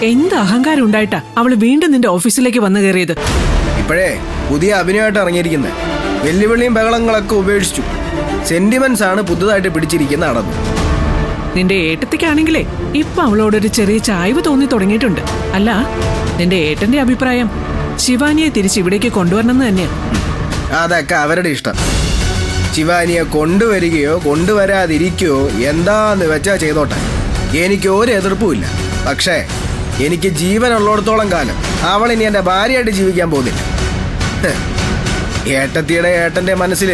എന്ത് അഹങ്കാരം ഉണ്ടായിട്ടാ അവള് വീണ്ടും നിന്റെ ഓഫീസിലേക്ക് വന്നു കയറിയത്? ഇപ്പോഴേ പുതിയ അഭിനയമായിട്ട് ഇറങ്ങിയിരിക്കുന്നത്. വെല്ലുവിളിയും ബഹളങ്ങളൊക്കെ ഉപേക്ഷിച്ചു. സെന്റിമെന്റ്സ് ആണ് പുതുതായിട്ട് പിടിച്ചിരിക്കുന്ന അടവ്. നിന്റെ ഏട്ടത്തിക്കാണെങ്കിലേ ഇപ്പൊ അവളോടൊരു ചെറിയ ചായ്വ് തോന്നി തുടങ്ങിയിട്ടുണ്ട്. അല്ല, നിന്റെ ഏട്ടന്റെ അഭിപ്രായം ശിവാനിയെ തിരിച്ച് ഇവിടേക്ക് കൊണ്ടുവരണമെന്ന് തന്നെയാ. അതൊക്കെ അവരുടെ ഇഷ്ടം. ശിവാനിയെ കൊണ്ടുവരികയോ കൊണ്ടുവരാതിരിക്കുകയോ എന്താന്ന് വെച്ചാ ചെയ്തോട്ടെ. എനിക്ക് ഒരു എതിർപ്പുമില്ല. പക്ഷേ എനിക്ക് ജീവനുള്ളിടത്തോളം കാലം അവളിനി എൻ്റെ ഭാര്യയായിട്ട് ജീവിക്കാൻ പോകുന്നില്ല. ഏട്ടത്തിയുടെ ഏട്ടൻ്റെ മനസ്സിൽ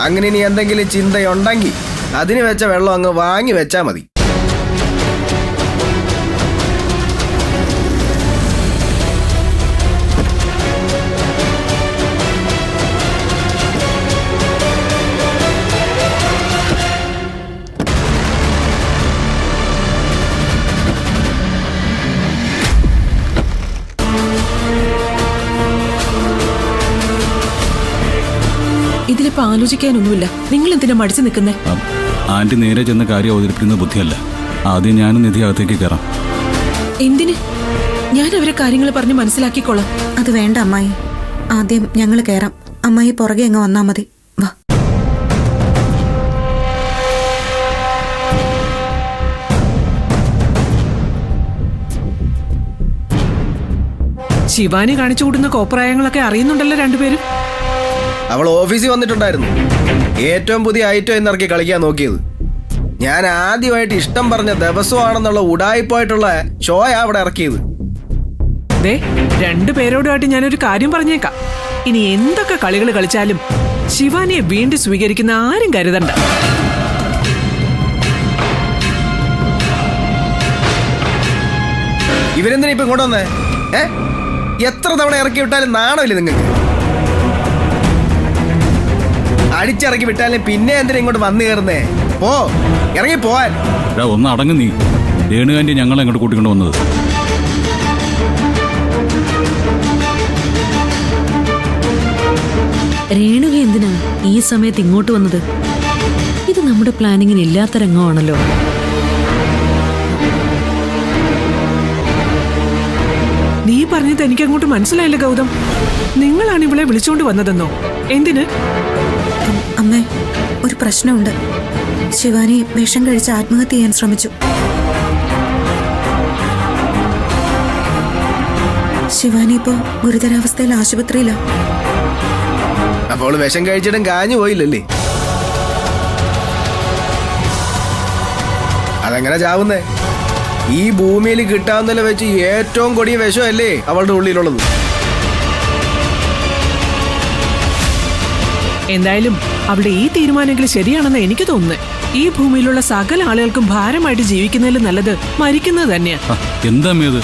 അങ്ങനെ ഇനി എന്തെങ്കിലും ചിന്തയുണ്ടെങ്കിൽ അതിന് വെച്ച വെള്ളം അങ്ങ് വാങ്ങി വെച്ചാൽ മതി. ഇതിലിപ്പോ ആലോചിക്കാനൊന്നുമില്ല. നിങ്ങൾ എന്തിനാ മടിച്ചു നിൽക്കുന്നേ? ആന്റി നേരെ ചെന്ന കാര്യം അവതരിപ്പിക്കുന്നത് ബുദ്ധിയല്ല. ആദ്യം ഞാനും നിധി അകത്തേക്ക് കയറാം. എന്തിന്? ഞാൻ അവരെ കാര്യങ്ങൾ പറഞ്ഞ് മനസ്സിലാക്കിക്കോളാം. അത് വേണ്ട അമ്മായി. ആദ്യം ഞങ്ങൾ കയറാം. അമ്മായി പുറകെ അങ്ങ് വന്നാ മതി. വാ. ശിവാനി കാണിച്ചു കൂടുന്ന കോപ്രായങ്ങളൊക്കെ അറിയുന്നുണ്ടല്ലോ രണ്ടുപേരും. അവൾ ഓഫീസിൽ വന്നിട്ടുണ്ടായിരുന്നു. ഏറ്റവും പുതിയ ഐറ്റം എന്നിറക്കി കളിക്കാൻ നോക്കിയത്. ഞാൻ ആദ്യമായിട്ട് ഇഷ്ടം പറഞ്ഞ ദിവസമാണെന്നുള്ള ഉടായിപ്പായിട്ടുള്ള ഷോയാ അവിടെ ഇറക്കിയത്. ദേ, രണ്ടുപേരോടുമായിട്ട് ഞാനൊരു കാര്യം പറഞ്ഞേക്കാം. ഇനി എന്തൊക്കെ കളികൾ കളിച്ചാലും ശിവാനിയെ വീണ്ടും സ്വീകരിക്കുന്ന ആരും കരുതണ്ട. ഇവരെന്തിനാ ഇപ്പൊ ഇങ്ങോട്ട് വന്നേ? എത്ര തവണ ഇറക്കി വിട്ടാലും നാണമില്ലേ നിങ്ങൾക്ക്? അടിച്ചിറക്കി വിട്ടാലും പിന്നെ എന്തിനാ ഇങ്ങോട്ട് വന്നു കയറുന്നേ? പോ, ഇറങ്ങി പോവാൻ. ഒന്ന് അടങ്ങ് നീ. രേണുകാന്റി ഞങ്ങളെ അങ്ങോട്ട് കൂട്ടിക്കൊണ്ട് വന്നത്. രേണുക എന്തിനാ ഈ സമയത്ത് ഇങ്ങോട്ട് വന്നത്? ഇത് നമ്മുടെ പ്ലാനിങ്ങിന് ഇല്ലാത്ത രംഗമാണല്ലോ. നീ പറഞ്ഞത് എനിക്ക് അങ്ങോട്ട് മനസ്സിലായില്ല ഗൗതം. നിങ്ങളാണ് ഇവളെ വിളിച്ചോണ്ട് വന്നതെന്നോ? എന്തിന്? അമ്മേ, ഒരു പ്രശ്നമുണ്ട്. ശിവാനി വിഷം കഴിച്ച് ആത്മഹത്യ ചെയ്യാൻ ശ്രമിച്ചു. ശിവാനി ഇപ്പോ ഗുരുതരാവസ്ഥയിൽ ആശുപത്രിയിലാ. അപ്പോൾ വിഷം കഴിച്ചിട്ടും കാഞ്ഞു പോയില്ലല്ലേ? അതെങ്ങനെ ചാവുന്നേ? ഈ ഭൂമിയിൽ കിട്ടാവുന്നതിൽ വെച്ച് ഏറ്റവും കൊടിയ വിഷമല്ലേ അവളുടെ ഉള്ളിലുള്ളത്. എന്തായാലും അവളുടെ ഈ തീരുമാനമെങ്കിലും ശരിയാണെന്ന് എനിക്ക് തോന്നുന്നത്. ഈ ഭൂമിയിലുള്ള സകല ആളുകൾക്കും ഭാരമായിട്ട് ജീവിക്കുന്നതിലും നല്ലത് മരിക്കുന്നത് തന്നെയാ. എന്താ ഇത്?